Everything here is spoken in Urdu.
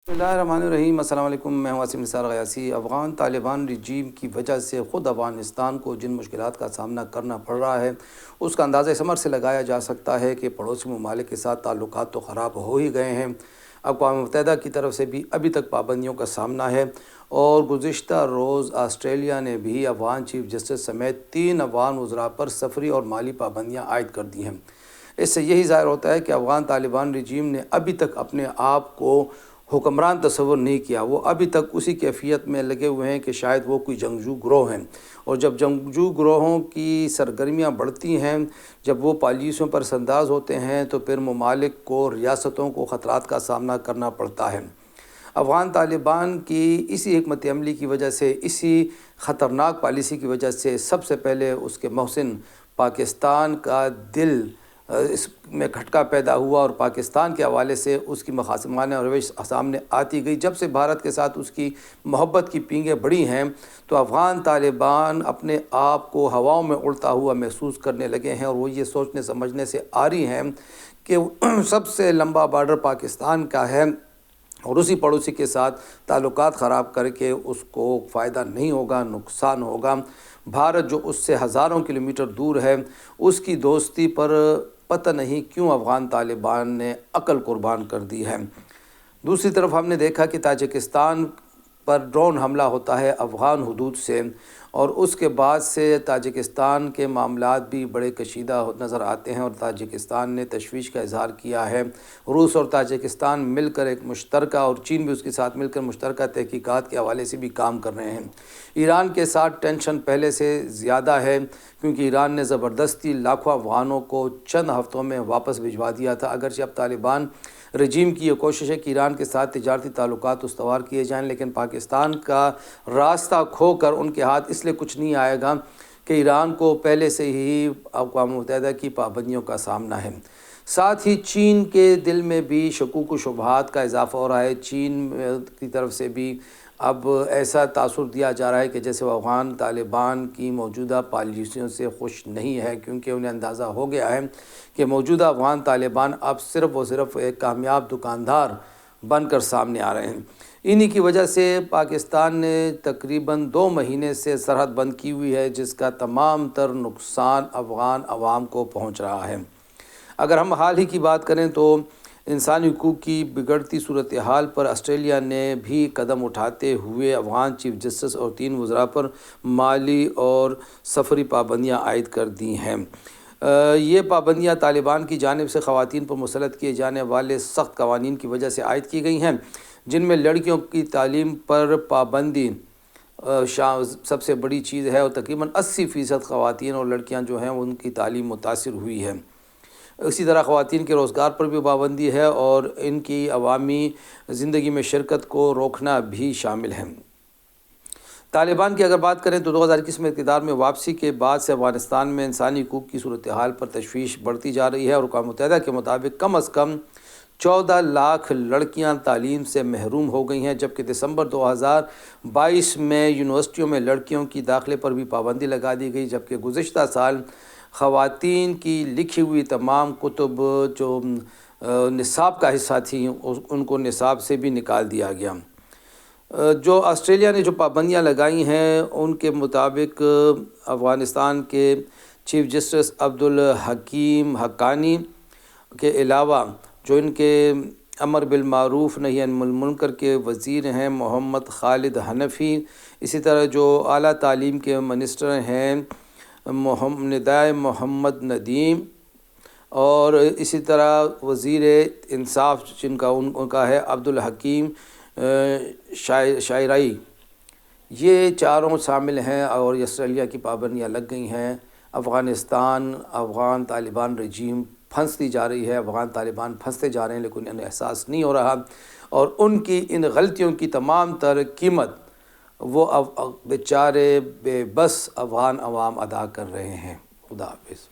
بسم اللہ الرحمن الرحیم۔ السلام علیکم، میں ہوں عاصم نثار غیاثی۔ افغان طالبان رجیم کی وجہ سے خود افغانستان کو جن مشکلات کا سامنا کرنا پڑ رہا ہے اس کا اندازہ ثمر سے لگایا جا سکتا ہے کہ پڑوسی ممالک کے ساتھ تعلقات تو خراب ہو ہی گئے ہیں، اقوام متحدہ کی طرف سے بھی ابھی تک پابندیوں کا سامنا ہے، اور گزشتہ روز آسٹریلیا نے بھی افغان چیف جسٹس سمیت 3 افغان وزراء پر سفری اور مالی پابندیاں عائد کر دی ہیں۔ اس سے یہی ظاہر ہوتا ہے کہ افغان طالبان رجیم نے ابھی تک اپنے آپ کو حکمران تصور نہیں کیا۔ وہ ابھی تک اسی کیفیت میں لگے ہوئے ہیں کہ شاید وہ کوئی جنگجو گروہ ہیں، اور جب جنگجو گروہوں کی سرگرمیاں بڑھتی ہیں، جب وہ پالیسیوں پر انداز ہوتے ہیں، تو پھر ممالک کو، ریاستوں کو خطرات کا سامنا کرنا پڑتا ہے۔ افغان طالبان کی اسی حکمت عملی کی وجہ سے، اسی خطرناک پالیسی کی وجہ سے سب سے پہلے اس کے محسن پاکستان کا دل اس میں کھٹکا پیدا ہوا، اور پاکستان کے حوالے سے اس کی مخاصمانہ روش سامنے آتی گئی۔ جب سے بھارت کے ساتھ اس کی محبت کی پینگیں بڑھی ہیں تو افغان طالبان اپنے آپ کو ہواؤں میں اڑتا ہوا محسوس کرنے لگے ہیں، اور وہ یہ سوچنے سمجھنے سے آ رہی ہیں کہ سب سے لمبا بارڈر پاکستان کا ہے، اور اسی پڑوسی کے ساتھ تعلقات خراب کر کے اس کو فائدہ نہیں ہوگا، نقصان ہوگا۔ بھارت جو اس سے ہزاروں کلومیٹر دور ہے، اس کی دوستی پر پتہ نہیں کیوں افغان طالبان نے عقل قربان کر دی ہے۔ دوسری طرف ہم نے دیکھا کہ تاجکستان پر ڈرون حملہ ہوتا ہے افغان حدود سے، اور اس کے بعد سے تاجکستان کے معاملات بھی بڑے کشیدہ نظر آتے ہیں، اور تاجکستان نے تشویش کا اظہار کیا ہے۔ روس اور تاجکستان مل کر ایک مشترکہ، اور چین بھی اس کے ساتھ مل کر مشترکہ تحقیقات کے حوالے سے بھی کام کر رہے ہیں۔ ایران کے ساتھ ٹینشن پہلے سے زیادہ ہے، کیونکہ ایران نے زبردستی لاکھوں افغانوں کو چند ہفتوں میں واپس بھجوا دیا تھا۔ اگرچہ اب طالبان رجیم کی یہ کوشش ہے کہ ایران کے ساتھ تجارتی تعلقات استوار کیے جائیں، لیکن پاکستان کا راستہ کھو کر ان کے ہاتھ اس لیے کچھ نہیں آئے گا کہ ایران کو پہلے سے ہی اقوام متحدہ کی پابندیوں کا سامنا ہے۔ ساتھ ہی چین کے دل میں بھی شکوک و شبہات کا اضافہ ہو رہا ہے۔ چین کی طرف سے بھی اب ایسا تاثر دیا جا رہا ہے کہ جیسے وہ افغان طالبان کی موجودہ پالیسیوں سے خوش نہیں ہے، کیونکہ انہیں اندازہ ہو گیا ہے کہ موجودہ افغان طالبان اب صرف و صرف ایک کامیاب دکاندار بن کر سامنے آ رہے ہیں۔ انہی کی وجہ سے پاکستان نے تقریباً 2 مہینے سے سرحد بند کی ہوئی ہے، جس کا تمام تر نقصان افغان عوام کو پہنچ رہا ہے۔ اگر ہم حال ہی کی بات کریں تو انسانی حقوق کی بگڑتی صورتحال پر آسٹریلیا نے بھی قدم اٹھاتے ہوئے افغان چیف جسٹس اور 3 وزراء پر مالی اور سفری پابندیاں عائد کر دی ہیں۔ یہ پابندیاں طالبان کی جانب سے خواتین پر مسلط کیے جانے والے سخت قوانین کی وجہ سے عائد کی گئی ہیں، جن میں لڑکیوں کی تعلیم پر پابندی سب سے بڑی چیز ہے، اور تقریباً 80% خواتین اور لڑکیاں جو ہیں ان کی تعلیم متاثر ہوئی ہے۔ اسی طرح خواتین کے روزگار پر بھی پابندی ہے، اور ان کی عوامی زندگی میں شرکت کو روکنا بھی شامل ہے۔ طالبان کی اگر بات کریں تو 2021 میں اقتدار میں واپسی کے بعد سے افغانستان میں انسانی حقوق کی صورتحال پر تشویش بڑھتی جا رہی ہے، اور اقوام متحدہ کے مطابق کم از کم 14 لاکھ لڑکیاں تعلیم سے محروم ہو گئی ہیں، جبکہ دسمبر 2022 میں یونیورسٹیوں میں لڑکیوں کی داخلے پر بھی پابندی لگا دی گئی، جبکہ گزشتہ سال خواتین کی لکھی ہوئی تمام کتب جو نصاب کا حصہ تھیں ان کو نصاب سے بھی نکال دیا گیا۔ جو آسٹریلیا نے جو پابندیاں لگائی ہیں ان کے مطابق افغانستان کے چیف جسٹس عبدالحکیم حقانی کے علاوہ جو ان کے امر بالمعروف نہی عن المنکر کے وزیر ہیں محمد خالد حنفی، اسی طرح جو اعلیٰ تعلیم کے منسٹر ہیں ندائے محمد ندیم، اور اسی طرح وزیر انصاف جن کا ہے عبدالحکیم شاعرائی، یہ چاروں شامل ہیں، اور آسٹریلیا کی پابندیاں لگ گئی ہیں۔ افغان طالبان رجیم پھنستی جا رہی ہے، افغان طالبان پھنستے جا رہے ہیں، لیکن انہیں احساس نہیں ہو رہا، اور ان کی ان غلطیوں کی تمام تر قیمت وہ بیچارے بے بس افغان عوام ادا کر رہے ہیں۔ خدا حافظ۔